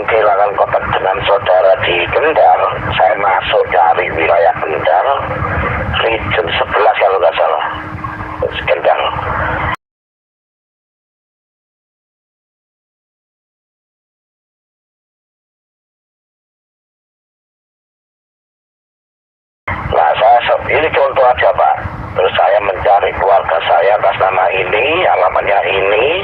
kehilangan kontak dengan saudara di Kendal. Saya masuk dari wilayah Kendal, region 11 kalau nggak salah, Kendal. Nah, ini contoh aja Pak. Terus saya mencari keluarga saya atas nama ini, alamatnya ini.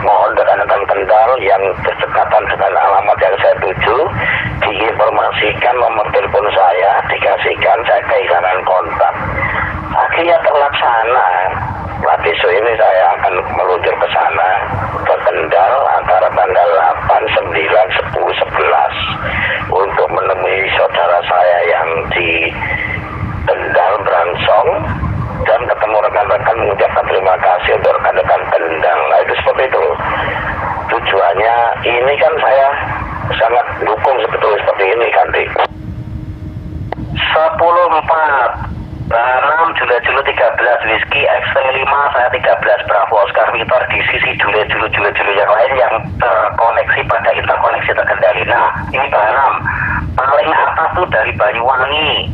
Mohon rekan-rekan Kendal yang berdekatan dengan alamat yang saya tuju, diinformasikan nomor telepon saya, dikasihkan, saya kehilangan kontak. Akhirnya terlaksana. Nah, besok ini saya akan meluncur ke sana, ke Kendal antara tanggal 8, 9, 10, 11 untuk menemui saudara saya yang di Kendal, Bransong, dan ketemu rekan-rekan mengucapkan terima kasih untuk rekan-rekan Kendal. Nah, itu seperti itu. Tujuannya ini kan saya sangat dukung sebetulnya seperti ini kan, Dik. 10-4 Baram Jule 13 Whiskey X-ray 5, saya 13 Bravo Oscar Victor di sisi Jule yang lain yang terkoneksi pada interkoneksi terkendali. Nah, ini Baram paling atas tuh dari Banyuwangi.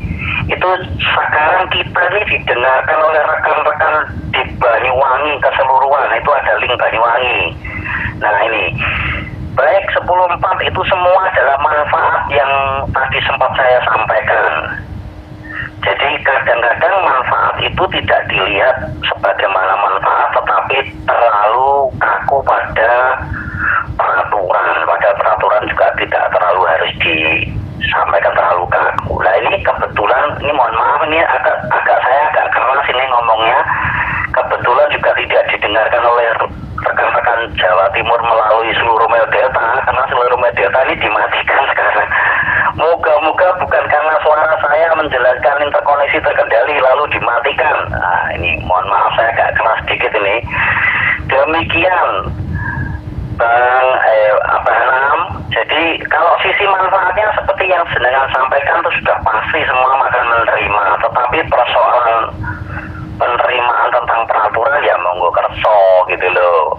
Itu sekarang kita ini didengarkan oleh rekan-rekan di Banyuwangi keseluruhan. Itu ada link Banyuwangi. Nah, ini baik 10-4 itu semua adalah manfaat yang tadi sempat saya sampaikan. Jadi kadang-kadang manfaat itu tidak dilihat sebagaimana manfaat, tetapi terlalu kaku pada peraturan. Pada peraturan juga tidak terlalu harus disampaikan terlalu kaku. Nah, ini kebetulan, ini mohon maaf, ini saya agak keras ini ngomongnya. Kebetulan juga tidak didengarkan oleh rekan-rekan Jawa Timur melalui seluruh Mel Delta, karena seluruh Mel Delta ini dimatikan sekarang. Moga-moga bukan karena suara saya menjelaskan interkoneksi terkendali lalu dimatikan. Nah, ini mohon maaf saya agak keras sedikit ini. Demikian Bang Nam. Jadi kalau sisi manfaatnya seperti yang jenengan sampaikan itu sudah pasti semua akan menerima. Tetapi persoalan penerimaan tentang peraturan ya monggo kerso gitu loh.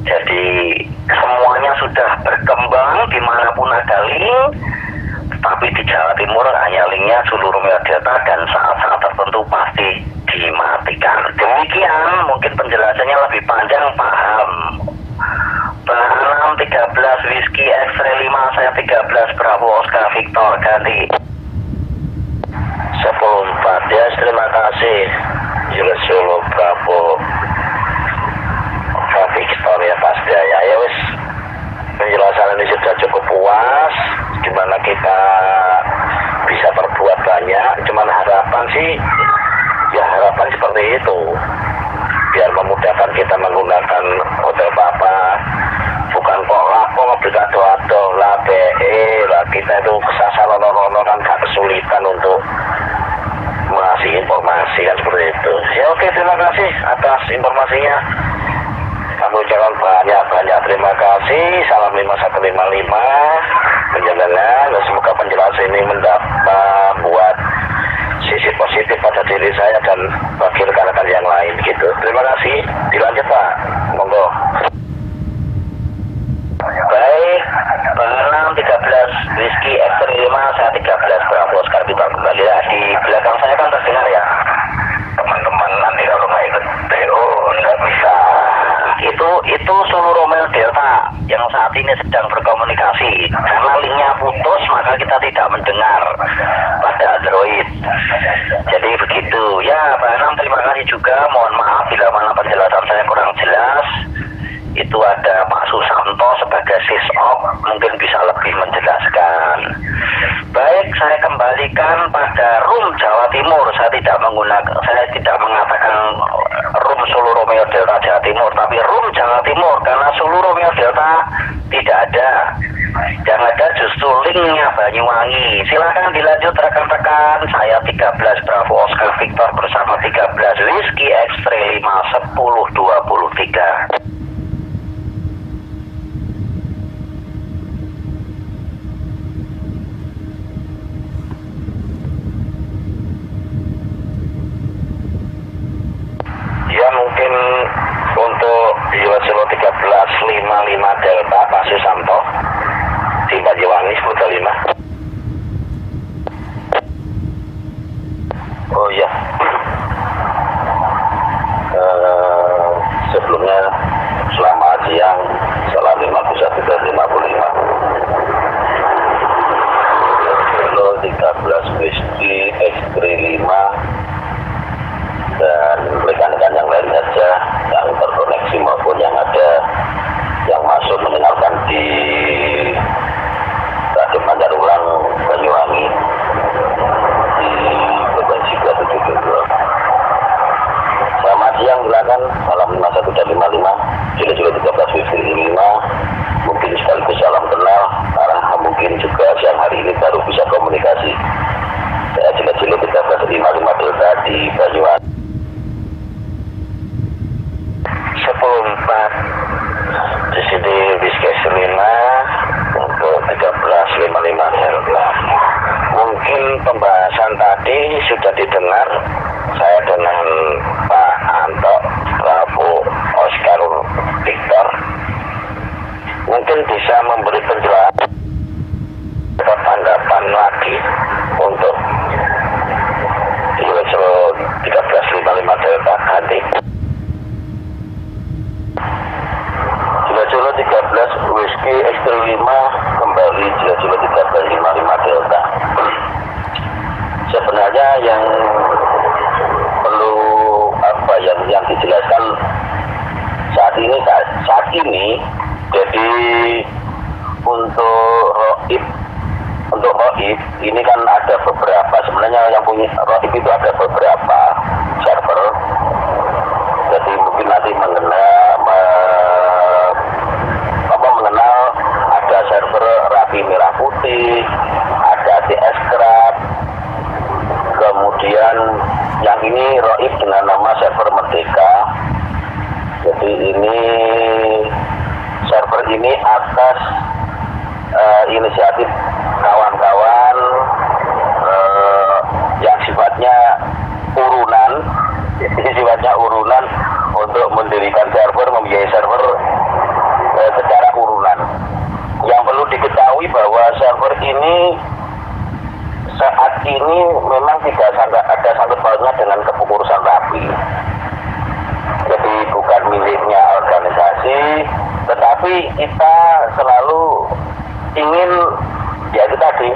Jadi semuanya sudah berkembang dimanapun ada link. Tapi di Jawa Timur hanya linknya seluruh Data dan saat-saat tertentu pasti dimatikan. Demikian mungkin penjelasannya lebih panjang paham. Bahan 13 Whiskey X-ray 5, saya 13 Bravo Oscar Victor ganti 10-4 ya, terima kasih Jules Solo Bravo Oscar Victor ya pasti ya wis. Penjelasan ini sudah cukup puas, gimana kita bisa berbuat banyak. Cuman harapan sih, ya harapan seperti itu, biar memudahkan kita menggunakan hotel Papa. Bukan kok lapo ngeberikan doa-doa lah lah kita itu kesasar lono kan gak kesulitan untuk mengasih informasi kan seperti itu. Ya oke, terima kasih atas informasinya. Kami ucapkan banyak terima kasih. Salam 5155 penjelasan, dan semoga penjelasan ini mendapat buat sisi positif pada diri saya dan bagi rekan-rekan yang lain gitu. Terima kasih. Dilanjut Pak, monggo. Baik, Bang 13 Whiskey X-ray 5, saya 13 Bravo Oscar Victor kembali ya. Di belakang saya kan terdengar ya. Teman-teman nanti kalau nggak ikut PO nggak bisa. Itu seluruh Mel Delta yang saat ini sedang berkomunikasi. Karena linknya putus maka kita tidak mendengar pada Android. Jadi begitu ya Pak Anam, terima kasih juga. Mohon maaf bila mana penjelasan saya kurang jelas. Itu ada Pak Susanto sebagai sisop, mungkin bisa lebih menjelaskan. Baik, saya kembalikan pada room Jawa Timur. Saya tidak mengatakan room Solo Romeo Delta Jawa Timur, tapi room Jawa Timur karena seluruh Romeo Delta tidak ada. Yang ada justru linknya Banyuwangi. Silakan dilanjut rekan-rekan. Saya 13 Bravo Oscar Victor bersama 13 Whiskey X-ray 5 1023. Ya mungkin untuk Yoselo 1355 Delta Pak Susanto di mungkin bisa memberi penjelasan atau tanggapan lagi untuk Kilo 1355 Delta ganti. Kilo 13 Whiskey X-Ray 5 kembali Kilo 1355 Delta. Sebenarnya yang perlu yang dijelaskan saat ini jadi untuk roib ini kan ada beberapa, sebenarnya yang punya roib itu ada beberapa server. Jadi mungkin nanti mengenal ada server Rapi Merah Putih, ada TS Craft, kemudian yang ini roib dengan nama server Merdeka. Jadi ini server ini atas inisiatif kawan-kawan yang sifatnya urunan untuk mendirikan server, membiayai server secara urunan. Yang perlu diketahui bahwa server ini saat ini memang tidak ada sangkut pautnya dengan kepengurusan Rapi. Jadi bukan miliknya organisasi, tetapi kita selalu ingin yaitu tadi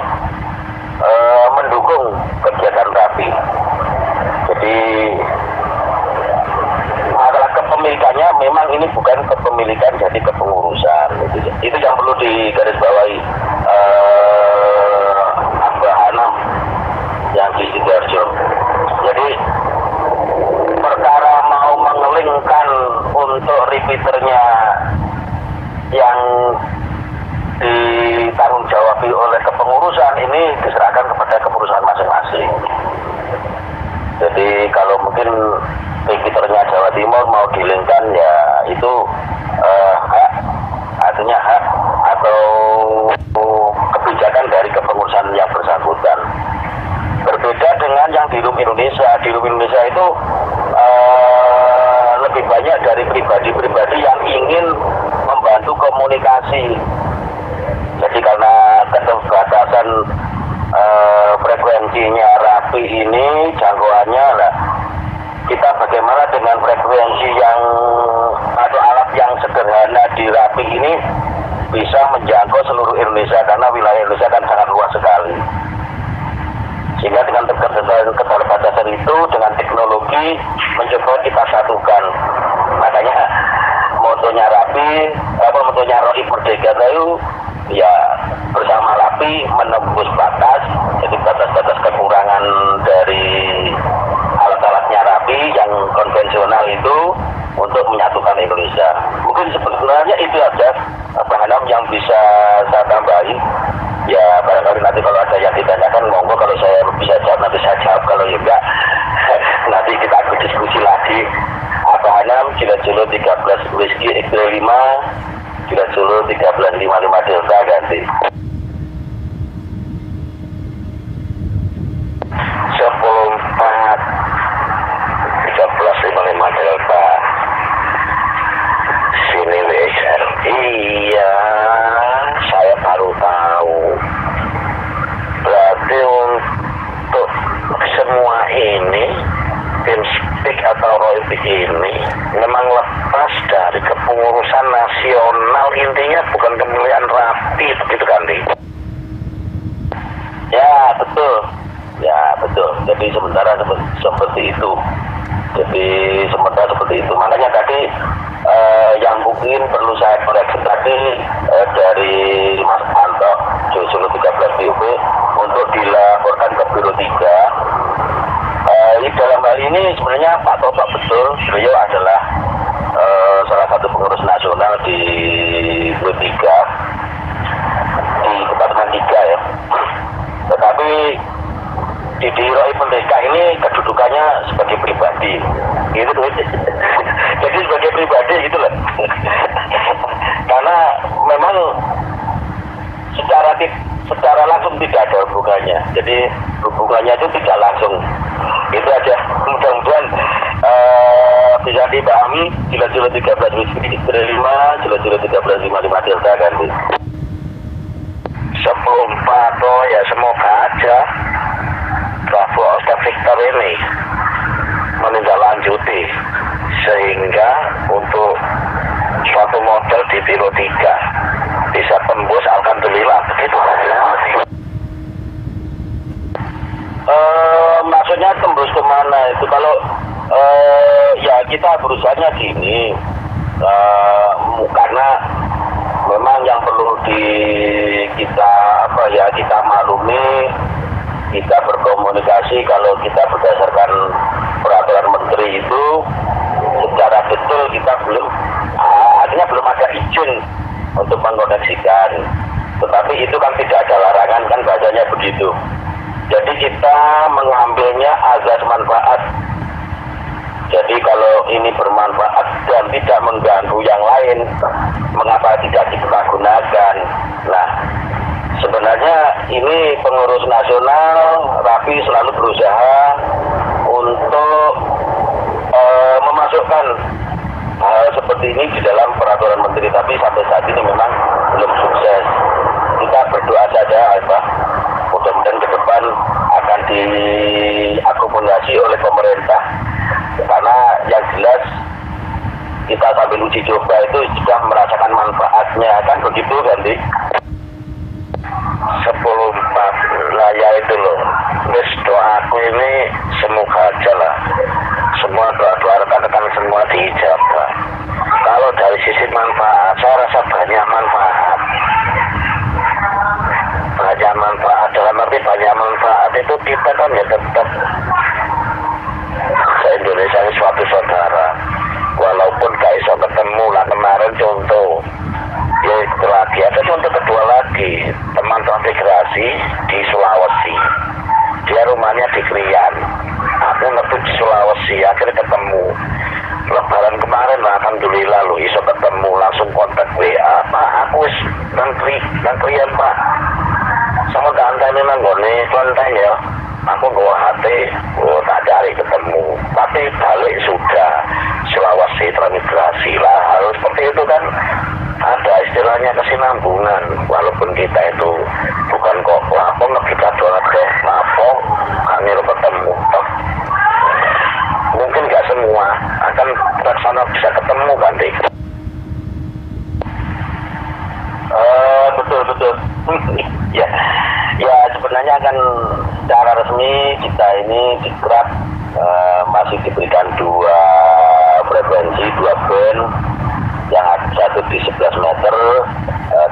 mendukung kegiatan Rapi. Jadi masalah kepemilikannya memang ini bukan kepemilikan, jadi kepengurusan. Itu yang perlu digarisbawahi Abah Hanam yang di Sidoarjo. Jadi perkara mau mengelingkan untuk repeaternya yang ditanggung jawabi oleh kepengurusan ini diserahkan kepada kepengurusan masing-masing. Jadi kalau mungkin repeaternya Jawa Timur mau dilingkan ya itu hak, artinya hak atau kebijakan dari kepengurusan yang bersangkutan. Berbeda dengan yang di Room Indonesia. Di Room Indonesia itu lebih banyak dari pribadi-pribadi yang ingin membantu komunikasi. Jadi karena keterbatasan frekuensinya Rapi ini, jangkauannya lah, kita bagaimana dengan frekuensi yang atau alat yang sederhana di Rapi ini bisa menjangkau seluruh Indonesia, karena wilayah Indonesia kan sangat luas sekali. Sehingga dengan keterbatasan itu, dengan teknologi mencoba kita satukan. Makanya motonya Rapi, motonya Roib Merdeka itu ya bersama Rapi menembus batas, jadi batas-batas kekurangan dari alat-alatnya Rapi yang konvensional itu untuk menyatukan Indonesia. Mungkin sebenarnya itu aja Pak Hanam yang bisa saya tambahin. Ya barangkali nanti kalau ada yang ditanyakan monggo, kalau saya bisa jawab nanti saya jawab, kalau ya enggak nanti kita diskusi lagi. Pak Hanam Cilacap 13 Whiskey X-Ray 5 Cilacap 1355 Delta ganti 104 1355 Delta sini WXR. Iya, saya baru tahu. Berarti untuk semua ini tim speak atau roib ini memang lepas dari kepengurusan nasional, intinya bukan kemilikan Rapi, begitu kan, Di? Ya betul. Jadi sementara seperti itu. Makanya tadi yang mungkin perlu saya koreksi tadi dari Mas Anto Solo 13 BUP untuk dilaporkan ke Biro 3. Dalam hal ini sebenarnya Pak Toto betul, beliau adalah salah satu pengurus nasional di Biro 3 di Departemen 3 ya. Tetapi di Roib Merdeka ini kedudukannya sebagai pribadi, gitu. Jadi sebagai pribadi gitulah. Karena memang secara langsung tidak ada hubungannya. Jadi hubungannya itu tidak langsung. Itu aja. Mudah-mudahan bisa dipahami kilo 13 Whiskey 5, kilo 13 55 Delta ganti. 10-4 ya semoga aja Bravo Oscar Victor ini menindaklanjuti sehingga untuk suatu model di Piro 3 bisa tembus, alhamdulillah begitu. Maksudnya tembus kemana itu? Kalau ya kita berusaha gini, karena memang yang perlu kita maklumi, kita berkomunikasi kalau kita berdasarkan peraturan menteri itu secara betul kita belum artinya belum ada izin untuk mengkoneksikan, tetapi itu kan tidak ada larangan, kan bahasanya begitu. Jadi kita mengambilnya azas manfaat. Jadi kalau ini bermanfaat dan tidak mengganggu yang lain, mengapa tidak dipergunakan? Nah, sebenarnya ini pengurus nasional Rafi selalu berusaha untuk memasukkan hal seperti ini di dalam peraturan menteri, tapi sampai saat ini memang belum sukses. Kita berdoa saja, Pak, mudah-mudahan ke depan akan diakomodasi oleh pemerintah, karena yang jelas kita sambil uji coba itu sudah merasakan manfaatnya, kan begitu ganti. 10-4 lah ya itu loh. Wis doaku ini semoga aja lah semua doa-doa rekan-rekan semua diijabah. Kalau dari sisi manfaat, saya rasa banyak manfaat. Banyak manfaat, dalam arti banyak manfaat itu kita kan ya tetap se-Indonesia ini suatu saudara. Walaupun gak bisa ketemu lah, kemarin contoh ya itu lagi, ada contoh kedua lagi, teman transmigrasi di Sulawesi, dia rumahnya di Krian, aku ngerti di Sulawesi, akhirnya ketemu lebaran kemarin lah, alhamdulillah lo iso ketemu, langsung kontak WA, Pak aku wis nang Krian Pak, sama kantai nang gone konten ya, aku bawa hati, tak cari ketemu, tapi balik sudah Sulawesi transmigrasi lah, harus seperti itu kan. Ada istilahnya kesinambungan, walaupun kita itu bukan kok lapor kita doang ke lapor kami ketemu toh. Mungkin nggak semua akan terlaksana bisa ketemu kan deh. Betul ya sebenarnya kan secara resmi kita ini dikrat masih diberikan 2 frekuensi, 2 band, yang satu di 11 meter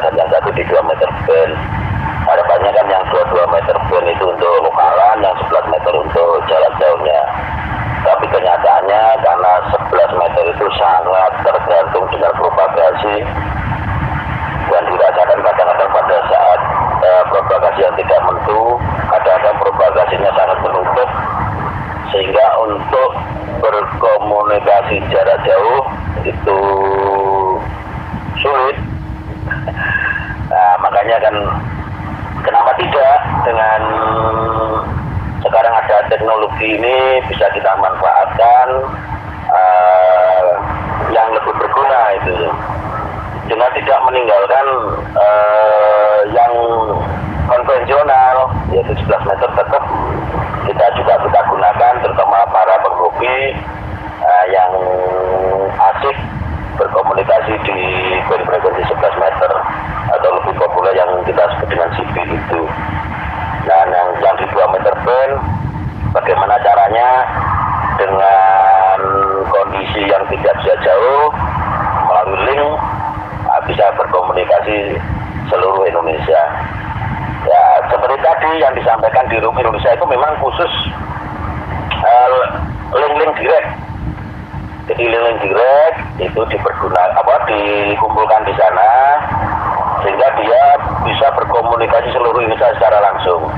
dan yang satu di 2 meter band. Harapannya kan yang 22 meter band itu untuk lokalan, yang 11 meter untuk jarak jauhnya. Tapi kenyataannya karena 11 meter itu sangat tergantung dengan propagasi dan dirasakan kadang-kadang pada saat propagasi yang tidak menentu, kadang-kadang propagasinya sangat menutup, sehingga untuk berkomunikasi jarak jauh itu sulit. Nah, makanya kan kenapa tidak dengan sekarang ada teknologi ini bisa kita manfaatkan yang lebih berguna itu, dengan tidak meninggalkan yang konvensional yaitu 11 meter tetap kita juga kita gunakan, terutama para penghobi yang asik berkomunikasi di frekuensi 11 meter atau lebih populer yang kita sebut dengan CB itu. Dan yang di 2 meter band, bagaimana caranya dengan kondisi yang tidak bisa jauh melalui link bisa berkomunikasi seluruh Indonesia. Ya seperti tadi yang disampaikan di Room Indonesia itu memang khusus link-link direct. Jadi link direct itu dikumpulkan di sana sehingga dia bisa berkomunikasi seluruh Indonesia secara langsung.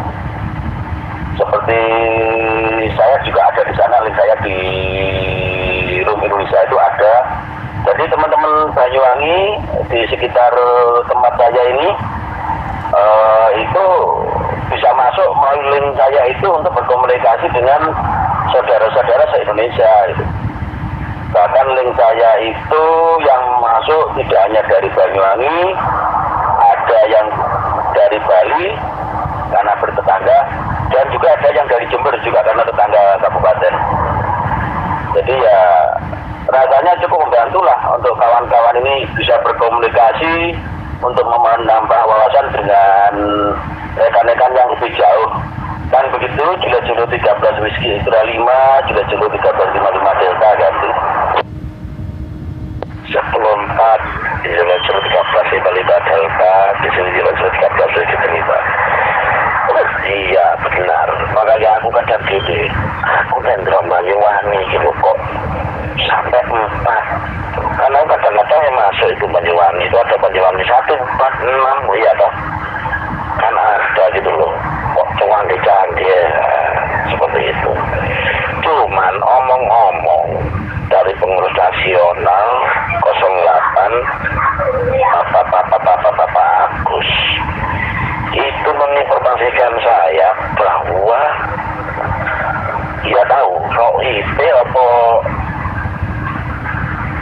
Seperti saya juga ada di sana, link saya di Room Indonesia itu ada. Jadi teman-teman Banyuwangi di sekitar tempat saya ini itu bisa masuk melalui link saya itu untuk berkomunikasi dengan saudara-saudara se-Indonesia gitu. Bahkan link saya itu yang masuk tidak hanya dari Banyuwangi, ada yang dari Bali karena bertetangga, dan juga ada yang dari Jember juga karena tetangga kabupaten. Jadi ya rasanya cukup membantu lah untuk kawan-kawan ini bisa berkomunikasi untuk menambah wawasan dengan rekan-rekan yang lebih jauh. Kan begitu, Jilo 13 Whiskey Extra 5, Jilo 1355 Delta ganti. 10-4, Jilo 13 Balita Delta, di sini Jilo 13 Whiskey terlibat. Iya benar, makanya aku kadang gede, aku nendro Banyuwangi gitu kok sampai 4. Karena kadang-kadang yang masuk itu Banyuwangi, itu ada Banyuwangi 1, 4, 6, iya toh. Kan ada gitu loh, kok canggih-canggih ya, seperti itu. Cuman omong-omong dari pengurus nasional 08 Bapak Agus itu menginformasikan saya bahwa dia tahu ROIP apa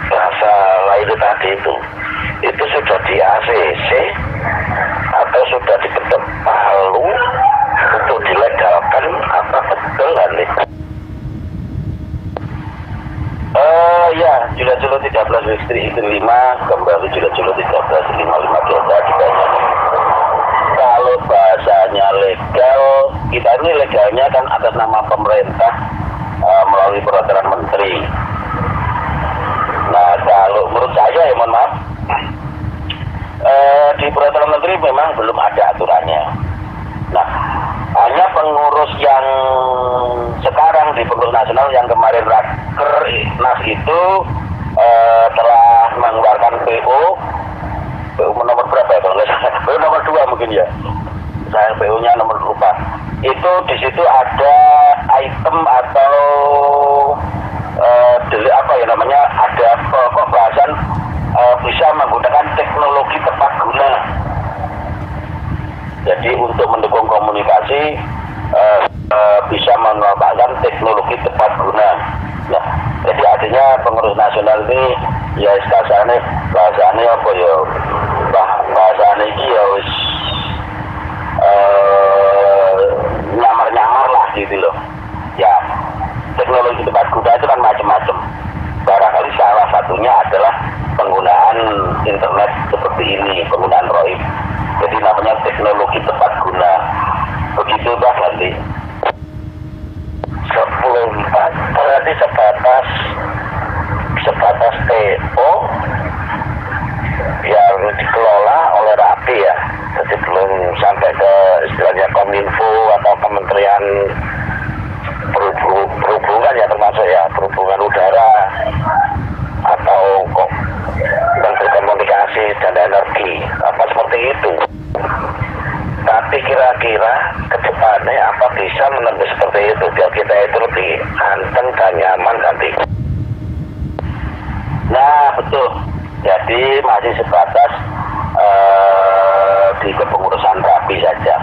bahasa lain tadi itu sudah di ACC atau sudah diketok palu untuk dilegalkan, apa betul kan nih? Ya, Jilo 13 Whiskey itu 5, kembali Jilo 13 55 Delta di Banyuwangi. Kalau bahasanya legal, kita ini legalnya kan atas nama pemerintah melalui peraturan menteri. Nah, kalau menurut saya ya mohon maaf, di peraturan menteri memang belum ada aturannya. Nah, hanya pengurus yang sekarang di pengurus nasional yang kemarin raker nas itu telah mengeluarkan PO nomor berapa ya, PO nomor 2 mungkin ya. Saya PO-nya nomor lupa. Itu di situ ada item atau apa ya namanya, ada pokok bahasan bisa menggunakan teknologi tepat guna. Jadi untuk mendukung komunikasi bisa memanfaatkan teknologi tepat guna. Nah, jadi artinya pengurus nasional ini ya bahasanya apa ya, bahasanya ini ya nyamar-nyamar lah gitu loh. Ya, teknologi tepat guna itu kan macam-macam. Barangkali salah satunya adalah penggunaan internet seperti ini, penggunaan ROIP. Jadi namanya teknologi tepat guna. Begitu Pak nanti. 10-4 berarti sebatas TO yang dikelola oleh Rapi ya. Jadi belum sampai ke istilahnya Kominfo atau Kementerian Perhubungan ya, termasuk ya perhubungan udara atau kok Menteri Komunikasi dan Energi apa seperti itu. Tapi kira-kira ke depannya apa bisa menembus seperti itu biar kita itu lebih anteng dan nyaman nanti. Nah betul, jadi masih sebatas di kepengurusan Rapi saja.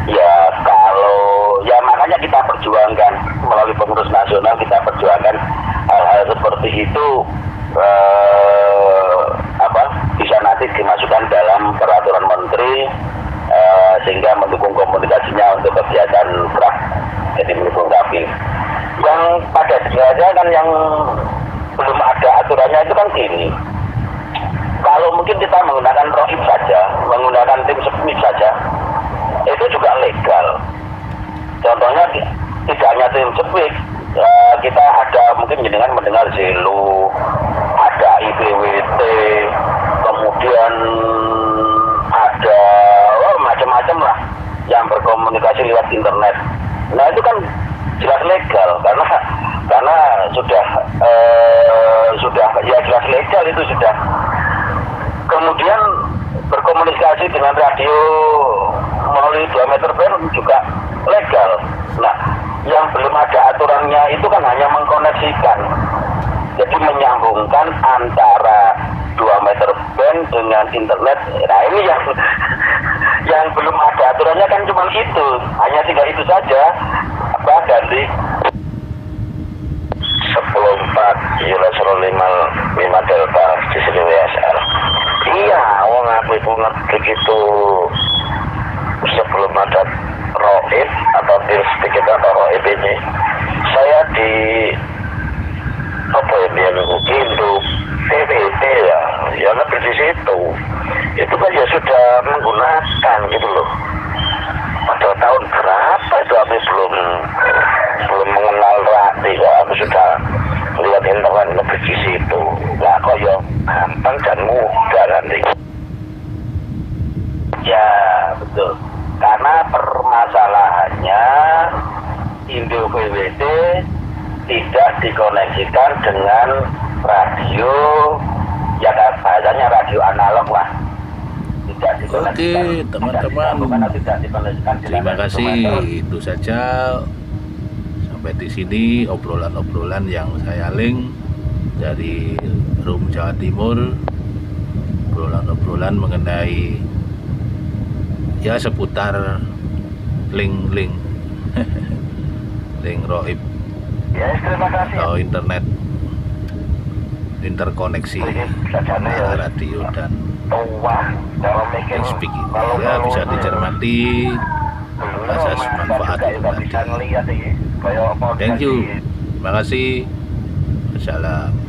Ya kalau ya makanya kita perjuangkan melalui pengurus nasional, kita perjuangkan hal-hal seperti itu bisa nanti dimasukkan dalam peraturan menteri sehingga mendukung komunikasinya untuk kegiatan PRAK, jadi mendukung Rapi. Yang pada dasarnya kan yang belum ada aturannya itu kan gini, kalau mungkin kita menggunakan ROIP saja, menggunakan tim SPMIT saja, itu juga legal. Contohnya tidak hanya tim SPMIT, kita ada mungkin dengan mendengar Zelo, ada IPWT, kemudian ada macam-macam lah yang berkomunikasi lewat internet. Nah itu kan jelas legal karena sudah ya jelas legal itu sudah. Kemudian berkomunikasi dengan radio melalui 2 meter band juga legal. Nah yang belum ada aturannya itu kan hanya mengkoneksikan, jadi menyambungkan antara 2 meter band dengan internet. Nah ini yang belum ada aturannya kan cuma itu, hanya tinggal itu saja. Apa ganti 10-4 Jules 5 Delta di sini WSR. Iya, wong aku itu begitu sebelum ada Roib atau Pils sedikit atau Roib ini, saya di apa ya, Indo PWT ya lebih di situ. Itu kan ya sudah menggunakan gitu loh. Pada tahun berapa itu aku belum mengenal Rati kok aku sudah lihat internet lebih di situ. Nah kok ya gampang dan mudah nanti. Ya betul. Karena permasalahannya Indo PWT tidak dikoneksikan dengan radio, ya bahasanya radio analog lah. Tidak dikoneksikan. Oke teman-teman, terima kasih. Itu saja, sampai di sini obrolan-obrolan yang saya link dari Room Jawa Timur, obrolan-obrolan mengenai ya seputar link link Roib atau internet interkoneksi radio dan speak ini ya bisa dicermati asas manfaat itu tadi. Thank you, terima kasih. Wassalam.